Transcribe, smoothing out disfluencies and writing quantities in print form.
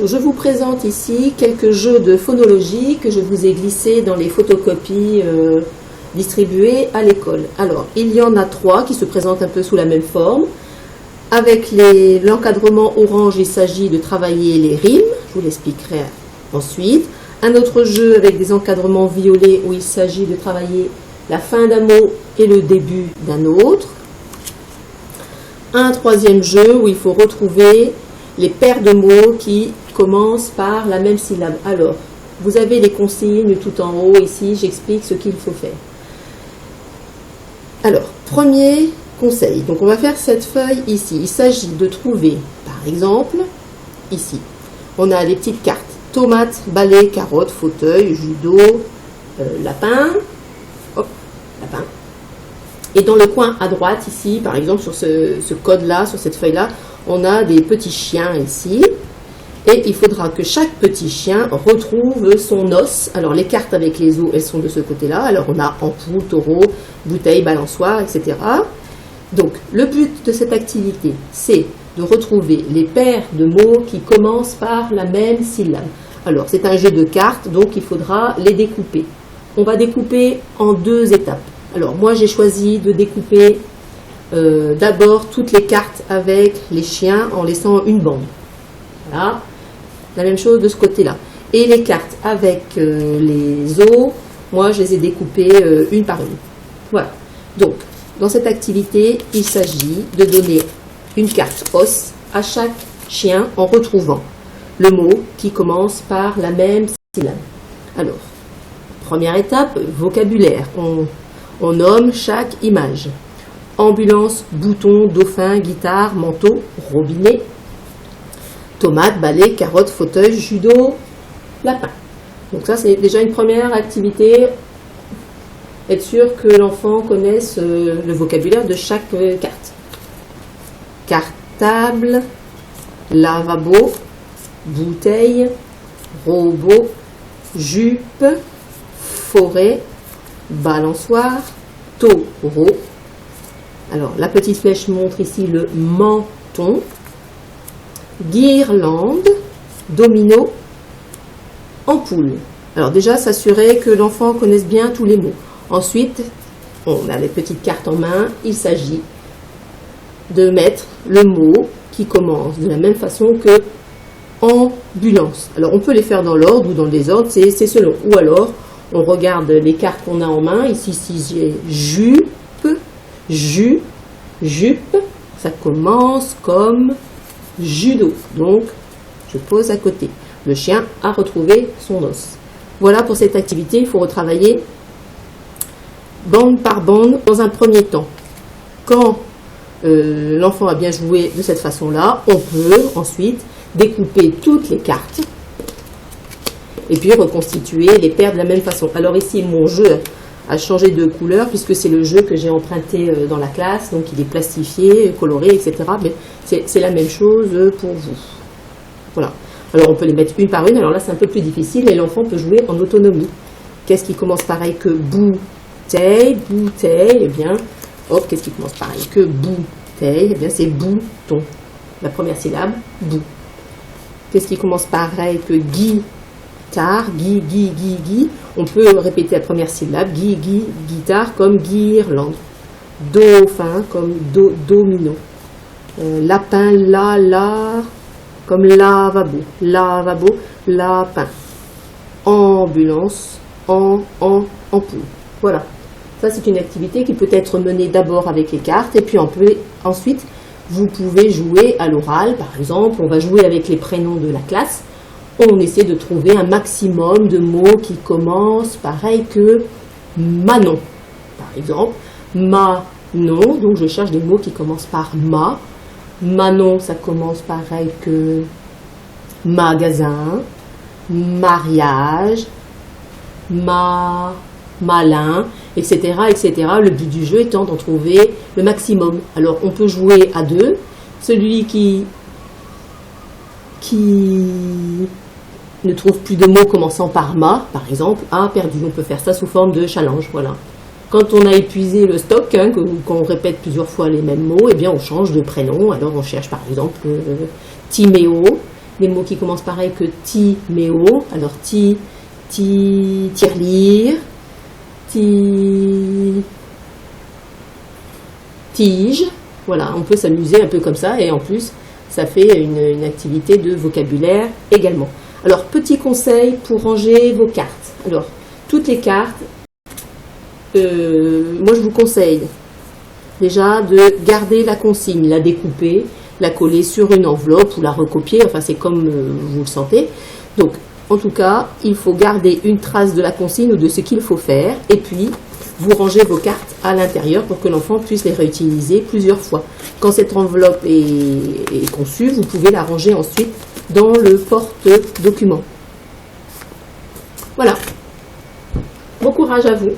Je vous présente ici quelques jeux de phonologie que je vous ai glissés dans les photocopies distribuées à l'école. Alors, il y en a 3 qui se présentent un peu sous la même forme. Avec l'encadrement orange, il s'agit de travailler les rimes, je vous l'expliquerai ensuite. Un autre jeu avec des encadrements violets où il s'agit de travailler la fin d'un mot et le début d'un autre. Un troisième jeu où il faut retrouver les paires de mots qui commencent par la même syllabe. Alors, vous avez les consignes tout en haut ici, j'explique ce qu'il faut faire. Alors, premier conseil, donc on va faire cette feuille ici. Il s'agit de trouver, par exemple, ici, on a les petites cartes. Tomates, balai, carottes, fauteuil, judo, lapin, hop, lapin. Et dans le coin à droite ici, par exemple, sur ce code-là, sur cette feuille-là, on a des petits chiens ici. Et il faudra que chaque petit chien retrouve son os. Alors les cartes avec les os, elles sont de ce côté-là. Alors on a ampoule, taureau, bouteille, balançoire, etc. Donc le but de cette activité, c'est de retrouver les paires de mots qui commencent par la même syllabe. Alors c'est un jeu de cartes, donc il faudra les découper. On va découper en 2 étapes. Alors moi j'ai choisi de découper d'abord toutes les cartes avec les chiens en laissant une bande. Voilà. La même chose de ce côté-là. Et les cartes avec les os, moi je les ai découpées une par une. Voilà. Donc, dans cette activité, il s'agit de donner une carte os à chaque chien en retrouvant le mot qui commence par la même syllabe. Alors, première étape, vocabulaire. On nomme chaque image. Ambulance, bouton, dauphin, guitare, manteau, robinet. Tomate, balai, carotte, fauteuil, judo, lapin. Donc ça, c'est déjà une première activité. Être sûr que l'enfant connaisse le vocabulaire de chaque carte. Cartable, lavabo, bouteille, robot, jupe, forêt, balançoire, taureau. Alors, la petite flèche montre ici le menton. Guirlande, domino, ampoule. Alors déjà, s'assurer que l'enfant connaisse bien tous les mots. Ensuite, on a les petites cartes en main. Il s'agit de mettre le mot qui commence de la même façon que ambulance. Alors on peut les faire dans l'ordre ou dans le désordre, c'est selon. Ou alors, on regarde les cartes qu'on a en main. Ici, si j'ai jupe, ça commence comme judo, donc je pose à côté. Le chien a retrouvé son os. Voilà pour cette activité, il faut retravailler bande par bande dans un premier temps. Quand l'enfant a bien joué de cette façon-là, on peut ensuite découper toutes les cartes et puis reconstituer les paires de la même façon. Alors ici, mon jeu a changé de couleur puisque c'est le jeu que j'ai emprunté dans la classe, donc il est plastifié, coloré, etc. Mais c'est la même chose pour vous. Voilà. Alors on peut les mettre une par une, alors là c'est un peu plus difficile et l'enfant peut jouer en autonomie. Qu'est-ce qui commence pareil que bouteille, eh bien, hop, qu'est-ce qui commence pareil que bouteille, eh bien c'est bouton. La première syllabe, bou. Qu'est-ce qui commence pareil que guitare, gui, on peut répéter la première syllabe, guitare comme guirlande, dauphin comme domino, lapin, la, comme lavabo, lapin, ambulance, ampoule. Voilà, ça c'est une activité qui peut être menée d'abord avec les cartes et puis ensuite vous pouvez jouer à l'oral. Par exemple, on va jouer avec les prénoms de la classe. On essaie de trouver un maximum de mots qui commencent pareil que Manon. Par exemple, Manon, donc je cherche des mots qui commencent par ma. Manon, ça commence pareil que magasin, mariage, malin, etc., etc. Le but du jeu étant d'en trouver le maximum. Alors on peut jouer à 2. Celui qui ne trouve plus de mots commençant par ma, par exemple, a perdu. On peut faire ça sous forme de challenge, voilà. Quand on a épuisé le stock, qu'on répète plusieurs fois les mêmes mots, eh bien on change de prénom. Alors on cherche par exemple Timéo, des mots qui commencent pareil que ti, méo. Alors tirelire, tige. Voilà, on peut s'amuser un peu comme ça et en plus, ça fait une activité de vocabulaire également. Alors, petit conseil pour ranger vos cartes. Alors, toutes les cartes, moi je vous conseille déjà de garder la consigne, la découper, la coller sur une enveloppe ou la recopier, enfin c'est comme vous le sentez. Donc, en tout cas, il faut garder une trace de la consigne ou de ce qu'il faut faire et puis vous rangez vos cartes à l'intérieur pour que l'enfant puisse les réutiliser plusieurs fois. Quand cette enveloppe est conçue, vous pouvez la ranger ensuite dans le porte-document. Voilà. Bon courage à vous.